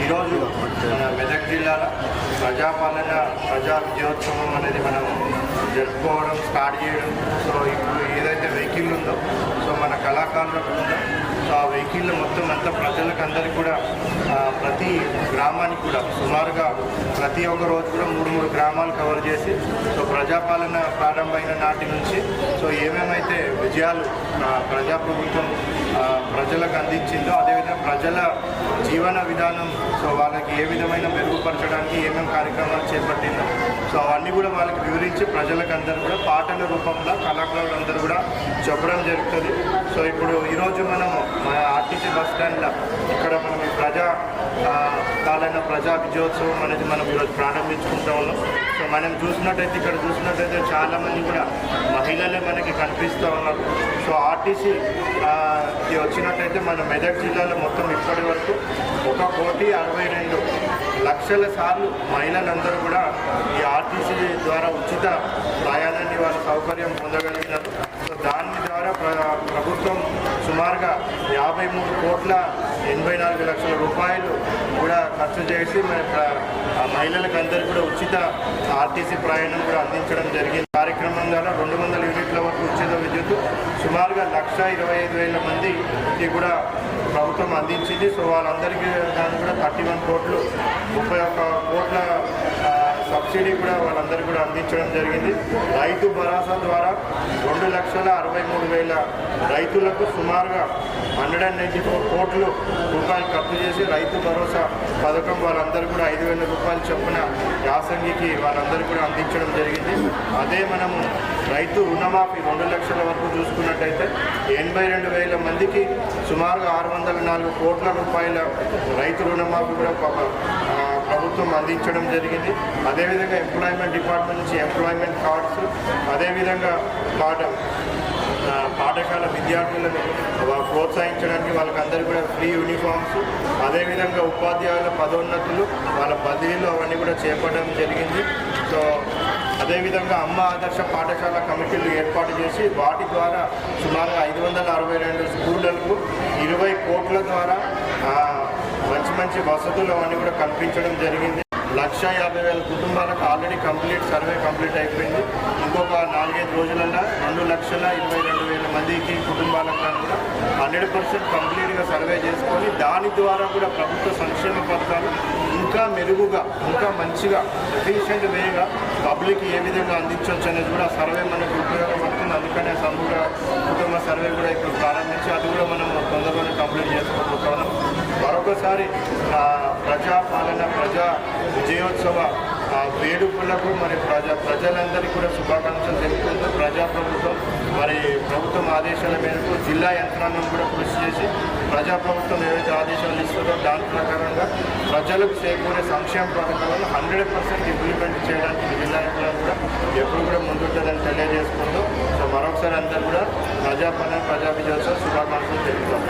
ఈరోజు మన మెదక్ జిల్లాలో ప్రజాపాలన ప్రజా విజయోత్సవం అనేది మనం జరుపుకోవడం స్టార్ట్ చేయడం. సో ఇప్పుడు ఏదైతే వెహికల్ ఉందో సో మన కళాకారులకు ఉందో సో ఆ వెహికల్ మొత్తం అంతా ప్రజలకు అందరికీ కూడా ప్రతి గ్రామానికి కూడా సుమారుగా ప్రతి ఒక్క రోజు కూడా 3 గ్రామాలు కవర్ చేసి సో ప్రజాపాలన ప్రారంభమైన నాటి నుంచి సో ఏమేమైతే విజయాలు ప్రజాప్రభుత్వం ప్రజలకు అందించిందో అదేవిధంగా ప్రజల జీవన విధానం సో వాళ్ళకి ఏ విధమైన మెరుగుపరచడానికి ఏమేమి కార్యక్రమాలు చేపట్టిందో సో అవన్నీ కూడా వాళ్ళకి వివరించి ప్రజలకు అందరూ కూడా పాటల రూపంలో కళాకారులు అందరూ కూడా చెప్పడం జరుగుతుంది. సో ఇప్పుడు ఈరోజు మనము మన ఆర్టీసీ బస్ స్టాండ్లో ఇక్కడ మనం ఈ పాలన ప్రజా విజయోత్సవం అనేది మనం ఈరోజు ప్రారంభించుకుంటూ ఉన్నాం. సో మనం చూసినట్టయితే చాలామంది కూడా మహిళలే మనకి కనిపిస్తూ ఉన్నారు. సో ఆర్టీసీ వచ్చినట్టయితే మన మెదక్ జిల్లాలో మొత్తం ఇప్పటి వరకు 1,62,00,000 సార్లు మహిళలందరూ కూడా ఈ ఆర్టీసీ ద్వారా ఉచిత ప్రయాణాన్ని వాళ్ళ సౌకర్యం పొందగలిగినారు. సో దాని ద్వారా ప్రభుత్వం సుమారుగా 53,84,00,000 రూపాయలు కూడా ఖర్చు చేసి మహిళలకు అందరికీ కూడా ఉచిత ఆర్టీసీ ప్రయాణం కూడా అందించడం జరిగింది. కార్యక్రమం ద్వారా 200 యూనిట్ల వరకు ఉచిత విద్యుత్ సుమారుగా 1,25,000 మందికి కూడా ప్రభుత్వం అందించింది. సో వాళ్ళందరికీ దాన్ని కూడా 31 కోట్లు 31 కోట్ల సబ్సిడీ కూడా వాళ్ళందరికీ కూడా అందించడం జరిగింది. రైతు భరోసా ద్వారా 2,63,000 రైతులకు సుమారుగా 194 కోట్ల రూపాయలు ఖర్చు చేసి రైతు భరోసా పథకం వాళ్ళందరూ కూడా 5,000 రూపాయలు చొప్పున యాసంగికి వాళ్ళందరూ కూడా అందించడం జరిగింది. అదే మనము రైతు రుణమాఫీ 2 లక్షల వరకు చూసుకున్నట్టయితే 82,000 మందికి సుమారుగా 604 కోట్ల రూపాయల రైతు రుణమాఫీ కూడా ప్రభుత్వం అందించడం జరిగింది. అదేవిధంగా ఎంప్లాయ్మెంట్ డిపార్ట్మెంట్ నుంచి ఎంప్లాయ్మెంట్ కార్డ్స్, అదేవిధంగా పాఠశాల విద్యార్థులను ప్రోత్సహించడానికి వాళ్ళకందరికీ కూడా ఫ్రీ యూనిఫామ్స్, అదేవిధంగా ఉపాధ్యాయుల పదోన్నతులు వాళ్ళ బదిలీలు అవన్నీ కూడా చేపట్టడం జరిగింది. సో అదేవిధంగా అమ్మ ఆదర్శ పాఠశాల కమిటీలు ఏర్పాటు చేసి వాటి ద్వారా సుమారుగా 562 స్కూళ్ళకు 20 కోట్ల ద్వారా మంచి వసతులు అవన్నీ కూడా కల్పించడం జరిగింది. 1,50,000 కుటుంబాలకు ఆల్రెడీ సర్వే కంప్లీట్ అయిపోయింది. ఇంకొక 4-5 రోజులలో 2,22,000 మందికి కుటుంబాలకు కూడా 100% కంప్లీట్గా సర్వే చేసుకొని దాని ద్వారా కూడా ప్రభుత్వ సంక్షేమ పథకాలు ఇంకా మెరుగుగా ఇంకా మంచిగా ఎఫిషియెంట్ వేగా పబ్లిక్ ఏ విధంగా అందించవచ్చు అనేది కూడా సర్వే మనకు ఉపయోగపడుతుంది. అందుకనే సమూహ కుటుంబ సర్వే కూడా ఇప్పుడు ప్రారంభించి అది కూడా మనం తొందరగానే కంప్లీట్ చేసుకోబోతున్నాం. మరొకసారి ప్రజాపాలన ప్రజా విజయోత్సవ వేడుకలకు మరి ప్రజలందరికీ కూడా శుభాకాంక్షలు తెలుపుకుంటూ ప్రజాప్రభుత్వం మరి ప్రభుత్వం ఆదేశాల మేరకు జిల్లా యంత్రాంగం కూడా కృషి చేసి ప్రజాప్రభుత్వం ఏవైతే ఆదేశాలు ఇస్తుందో దాని ప్రకారంగా ప్రజలకు చేకూరే సంక్షేమ పథకాలను 100% ఇంప్లిమెంట్ చేయడానికి జిల్లా యంత్రాంగం కూడా ఎప్పుడు కూడా ముందుంటుందని తెలియజేసుకుంటూ సో మరొకసారి అందరూ కూడా ప్రజాపాలన ప్రజా విజయోత్సవ శుభాకాంక్షలు తెలుపుతాం.